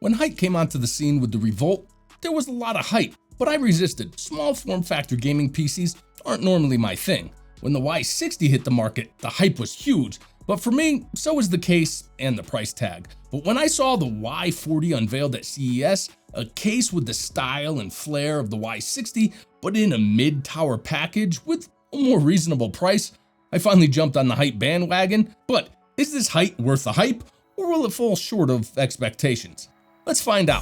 When Hyte came onto the scene with the Revolt, there was a lot of hype, but I resisted. Small form factor gaming PCs aren't normally my thing. When the Y60 hit the market, the hype was huge, but for me, so was the case and the price tag. But when I saw the Y40 unveiled at CES, a case with the style and flair of the Y60, but in a mid-tower package with a more reasonable price, I finally jumped on the Hyte bandwagon. But is this Hyte worth the hype, or will it fall short of expectations? Let's find out.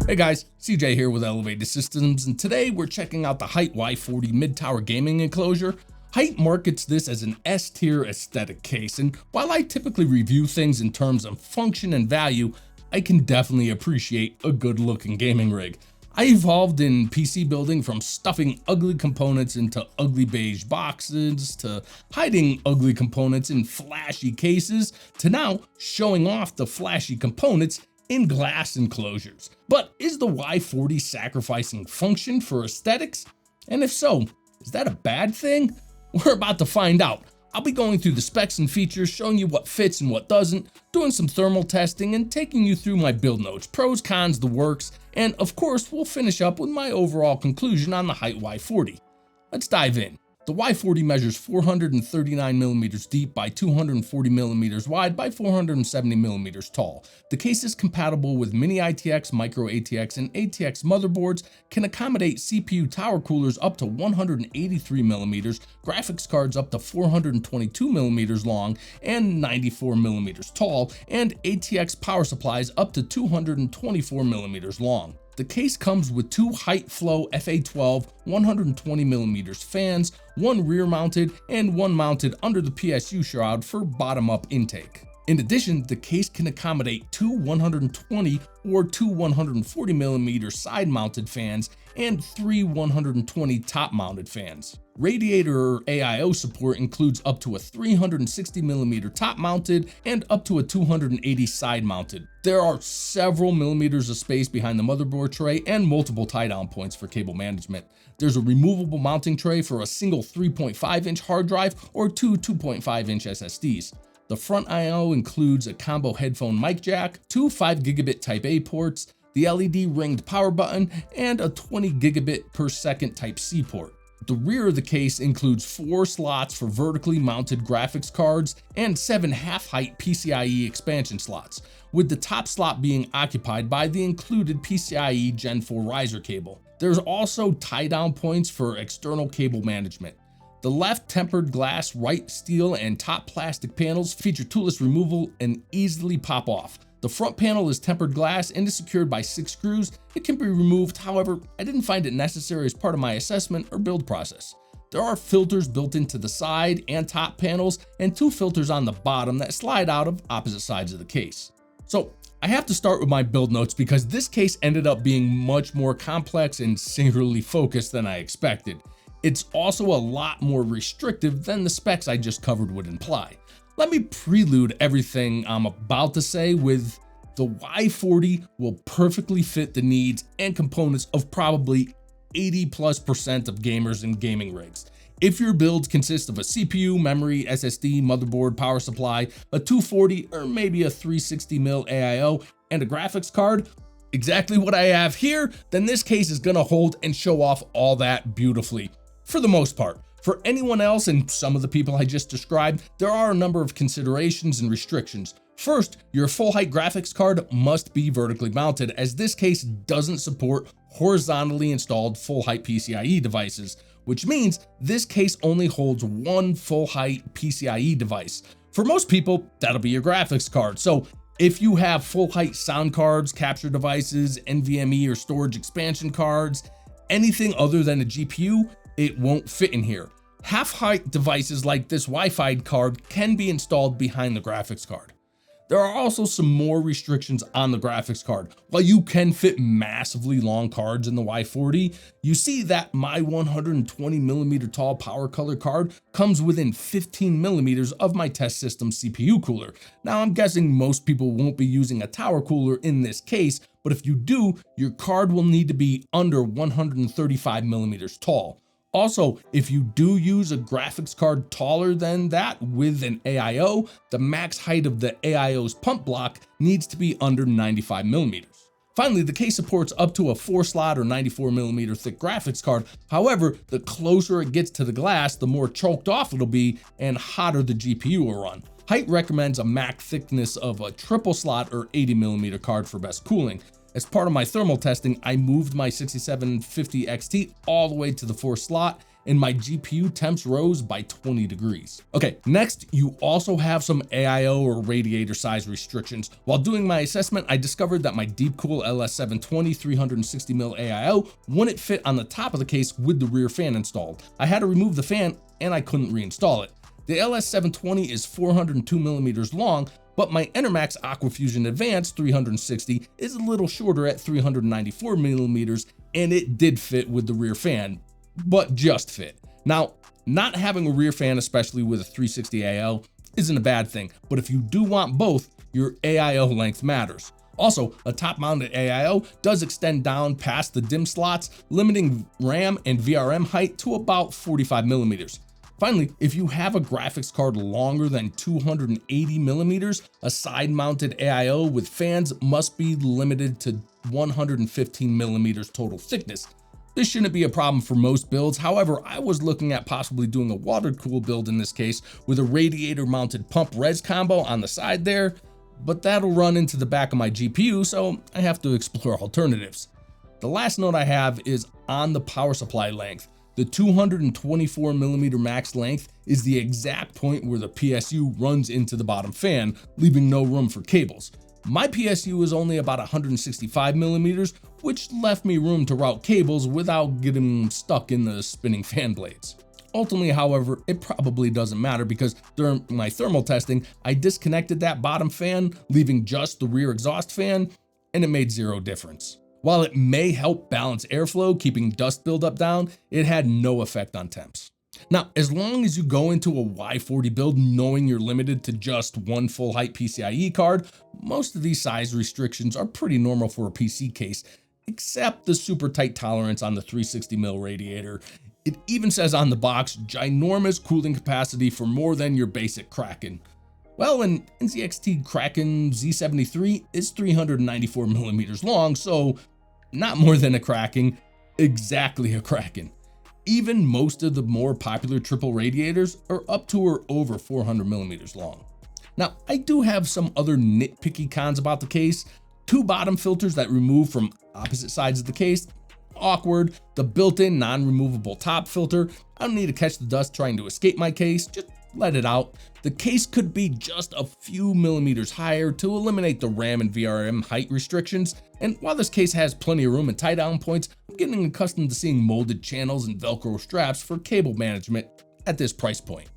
Hey guys, CJ here with Elevated Systems, and today we're checking out the Hyte Y40 mid-tower gaming enclosure. Hyte markets this as an S-tier aesthetic case, and while I typically review things in terms of function and value, I can definitely appreciate a good-looking gaming rig. I evolved in PC building from stuffing ugly components into ugly beige boxes, to hiding ugly components in flashy cases, to now showing off the flashy components in glass enclosures. But is the Y40 sacrificing function for aesthetics? And if so, is that a bad thing? We're about to find out. I'll be going through the specs and features, showing you what fits and what doesn't, doing some thermal testing, and taking you through my build notes, pros, cons, the works, and of course, we'll finish up with my overall conclusion on the Hyte Y40. Let's dive in. The Y40 measures 439mm deep by 240mm wide by 470mm tall. The case is compatible with mini ITX, micro ATX, and ATX motherboards, can accommodate CPU tower coolers up to 183mm, graphics cards up to 422mm long and 94mm tall, and ATX power supplies up to 224mm long. The case comes with two Hyte Flow FA12 120mm fans, one rear mounted and one mounted under the PSU shroud for bottom-up intake. In addition, the case can accommodate two 120 or two 140mm side-mounted fans and three 120 top-mounted fans. Radiator AIO support includes up to a 360mm top-mounted and up to a 280 side-mounted. There are several millimeters of space behind the motherboard tray and multiple tie-down points for cable management. There's a removable mounting tray for a single 3.5-inch hard drive or two 2.5-inch SSDs. The front I/O includes a combo headphone mic jack, two 5GB Type A ports, the LED ringed power button, and a 20GB per second Type C port. The rear of the case includes 4 slots for vertically mounted graphics cards and 7 half-height PCIe expansion slots, with the top slot being occupied by the included PCIe Gen 4 riser cable. There's also tie-down points for external cable management. The left tempered glass, right steel, and top plastic panels feature toolless removal and easily pop off. The front panel is tempered glass and is secured by 6 screws. It can be removed, however, I didn't find it necessary as part of my assessment or build process. There are filters built into the side and top panels and 2 filters on the bottom that slide out of opposite sides of the case. So I have to start with my build notes because this case ended up being much more complex and singularly focused than I expected. It's also a lot more restrictive than the specs I just covered would imply. Let me prelude everything I'm about to say with the Y40 will perfectly fit the needs and components of probably 80+% of gamers and gaming rigs. If your builds consist of a CPU, memory, SSD, motherboard, power supply, a 240 or maybe a 360mm AIO, and a graphics card, exactly what I have here, then this case is gonna hold and show off all that beautifully. For the most part. For anyone else and some of the people I just described, there are a number of considerations and restrictions. First, your full height graphics card must be vertically mounted, as this case doesn't support horizontally installed full height PCIe devices, which means this case only holds one full height PCIe device. For most people, that'll be your graphics card. So if you have full height sound cards, capture devices, NVMe or storage expansion cards, anything other than a GPU, it won't fit in here. Half-height devices like this Wi-Fi card can be installed behind the graphics card. There are also some more restrictions on the graphics card. While you can fit massively long cards in the Y40, you see that my 120mm tall power color card comes within 15mm of my test system CPU cooler. Now I'm guessing most people won't be using a tower cooler in this case, but if you do, your card will need to be under 135mm tall. Also, if you do use a graphics card taller than that with an AIO, the max height of the AIO's pump block needs to be under 95 millimeters. Finally, the case supports up to a 4-slot or 94mm thick graphics card. However, the closer it gets to the glass, the more choked off it'll be and hotter the GPU will run. Hyte recommends a max thickness of a 3/slot or 80mm card for best cooling. As part of my thermal testing, I moved my 6750 XT all the way to the 4-slot, and my GPU temps rose by 20 degrees. Okay, next, you also have some AIO or radiator size restrictions. While doing my assessment, I discovered that my Deepcool LS720 360mm AIO wouldn't fit on the top of the case with the rear fan installed. I had to remove the fan and I couldn't reinstall it. The LS720 is 402mm long, but my Enermax Aquafusion Advanced 360 is a little shorter at 394mm, and it did fit with the rear fan, but just fit. Now, not having a rear fan, especially with a 360 AIO, isn't a bad thing, but if you do want both, your AIO length matters. Also, a top-mounted AIO does extend down past the DIMM slots, limiting RAM and VRM height to about 45mm. Finally, if you have a graphics card longer than 280mm, a side-mounted AIO with fans must be limited to 115mm total thickness. This shouldn't be a problem for most builds. However, I was looking at possibly doing a water-cooled build in this case with a radiator-mounted pump res combo on the side there, but that'll run into the back of my GPU, so I have to explore alternatives. The last note I have is on the power supply length. The 224mm max length is the exact point where the PSU runs into the bottom fan, leaving no room for cables. My PSU is only about 165mm, which left me room to route cables without getting stuck in the spinning fan blades. Ultimately, however, it probably doesn't matter because during my thermal testing, I disconnected that bottom fan, leaving just the rear exhaust fan, and it made zero difference. While it may help balance airflow, keeping dust buildup down, it had no effect on temps. Now, as long as you go into a Y40 build knowing you're limited to just one full height PCIe card, most of these size restrictions are pretty normal for a PC case, except the super tight tolerance on the 360mm radiator. It even says on the box, ginormous cooling capacity for more than your basic Kraken. Well, an NZXT Kraken Z73 is 394mm long, so not more than a Kraken, exactly a Kraken. Even most of the more popular triple radiators are up to or over 400mm long. Now, I do have some other nitpicky cons about the case. 2 bottom filters that remove from opposite sides of the case, awkward. The built-in non-removable top filter, I don't need to catch the dust trying to escape my case, just let it out. The case could be just a few millimeters higher to eliminate the RAM and VRM height restrictions. And while this case has plenty of room and tie down points, I'm getting accustomed to seeing molded channels and Velcro straps for cable management at this price point.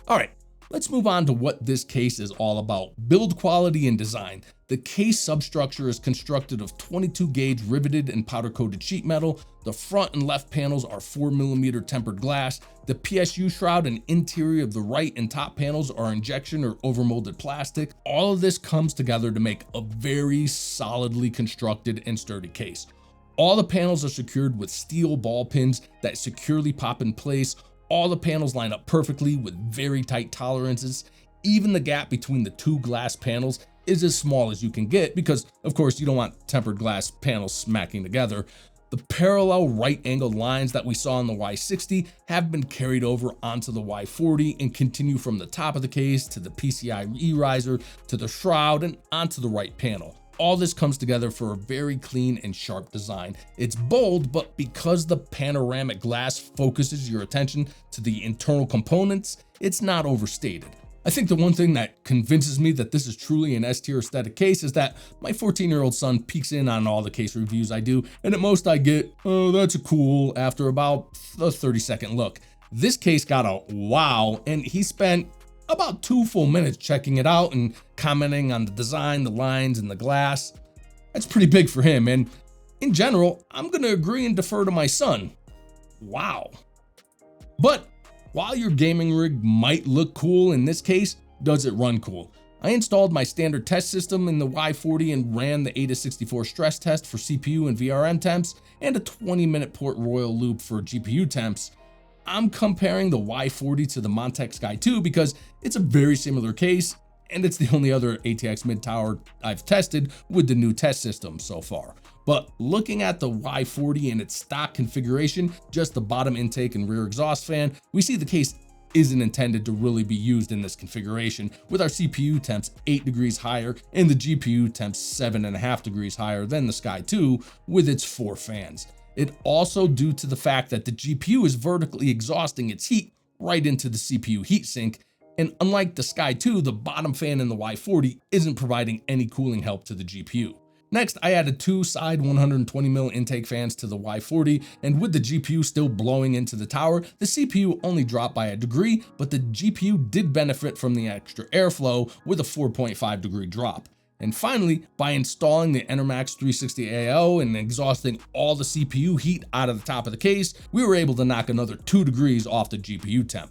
All right, let's move on to what this case is all about: build quality and design. The case substructure is constructed of 22 gauge riveted and powder coated sheet metal. The front and left panels are 4mm tempered glass. The PSU shroud and interior of the right and top panels are injection or overmolded plastic. All of this comes together to make a very solidly constructed and sturdy case. All the panels are secured with steel ball pins that securely pop in place. All the panels line up perfectly with very tight tolerances. Even the gap between the 2 glass panels is as small as you can get because, of course, you don't want tempered glass panels smacking together. The parallel right angled lines that we saw on the Y60 have been carried over onto the Y40 and continue from the top of the case to the PCIe riser to the shroud and onto the right panel. All this comes together for a very clean and sharp design. It's bold, but because the panoramic glass focuses your attention to the internal components, it's not overstated. I think the one thing that convinces me that this is truly an S-tier aesthetic case is that my 14-year-old son peeks in on all the case reviews I do, and at most I get, "Oh, that's a cool," after about a 30-second look. This case got a wow, and he spent about 2 full minutes checking it out and commenting on the design, the lines, and the glass. That's pretty big for him, and in general, I'm gonna agree and defer to my son. Wow. But while your gaming rig might look cool, in this case, does it run cool? I installed my standard test system in the Y40 and ran the AIDA64 stress test for CPU and VRM temps and a 20-minute port royal loop for GPU temps. I'm comparing the Y40 to the Montech Sky 2 because it's a very similar case, and it's the only other ATX mid-tower I've tested with the new test system so far. But looking at the Y40 in its stock configuration, just the bottom intake and rear exhaust fan, we see the case isn't intended to really be used in this configuration, with our CPU temps 8 degrees higher and the GPU temps 7.5 degrees higher than the Sky 2 with its 4 fans. It also due to the fact that the GPU is vertically exhausting its heat right into the CPU heatsink, and unlike the Sky 2, the bottom fan in the Y40 isn't providing any cooling help to the GPU. Next, I added 2 side 120mm intake fans to the Y40, and with the GPU still blowing into the tower, the CPU only dropped by a degree, but the GPU did benefit from the extra airflow with a 4.5 degree drop. And finally, by installing the Enermax 360 AO and exhausting all the CPU heat out of the top of the case, we were able to knock another 2 degrees off the GPU temp.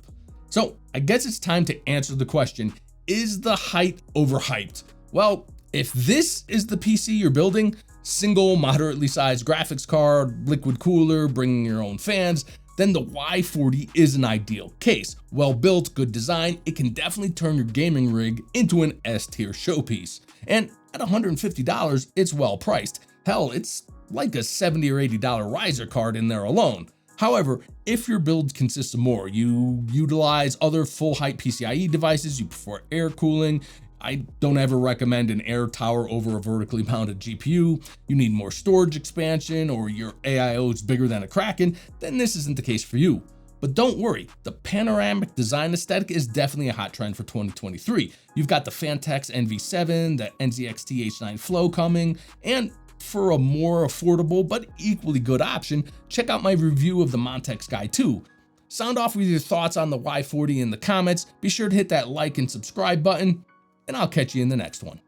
So I guess it's time to answer the question, is the Hyte overhyped? Well, if this is the PC you're building, single moderately sized graphics card, liquid cooler, bringing your own fans, then the Y40 is an ideal case. Well built, good design, it can definitely turn your gaming rig into an S-tier showpiece. And at $150, it's well priced. Hell, it's like a $70 or $80 riser card in there alone. However, if your build consists of more, you utilize other full height PCIe devices, you prefer air cooling, I don't ever recommend an air tower over a vertically mounted GPU, you need more storage expansion, or your AIO is bigger than a Kraken, then this isn't the case for you. But don't worry, the panoramic design aesthetic is definitely a hot trend for 2023. You've got the Fantex NV7, the NZXT H9 Flow coming, and for a more affordable but equally good option, check out my review of the Montech Sky 2. Sound off with your thoughts on the Y40 in the comments, be sure to hit that like and subscribe button, and I'll catch you in the next one.